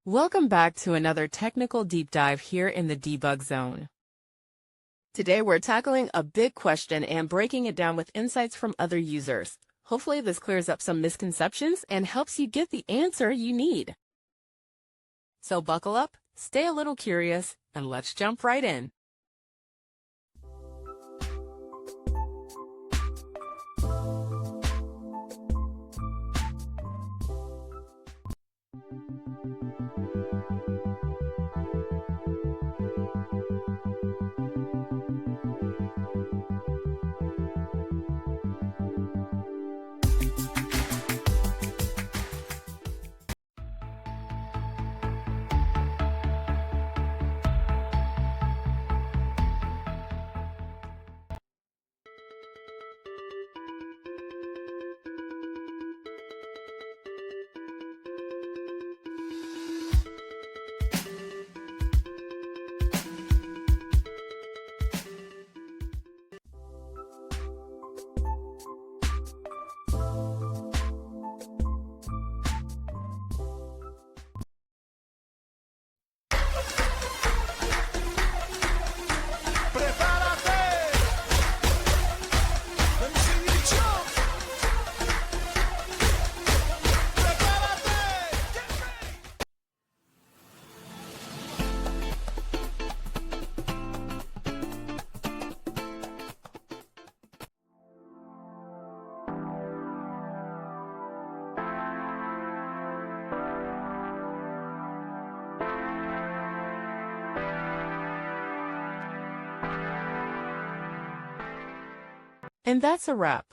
Welcome back to another technical deep dive here in the debug zone. Today we're tackling a big question and breaking it down with insights from other users. Hopefully this clears up some misconceptions and helps you get the answer you need. So buckle up, stay a little curious, and let's jump right in. And that's a wrap.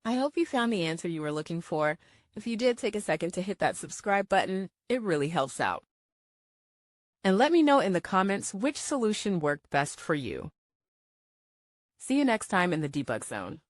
I hope you found the answer you were looking for. If you did, take a second to hit that subscribe button. It really helps out. And let me know in the comments which solution worked best for you. See you next time in the debug zone.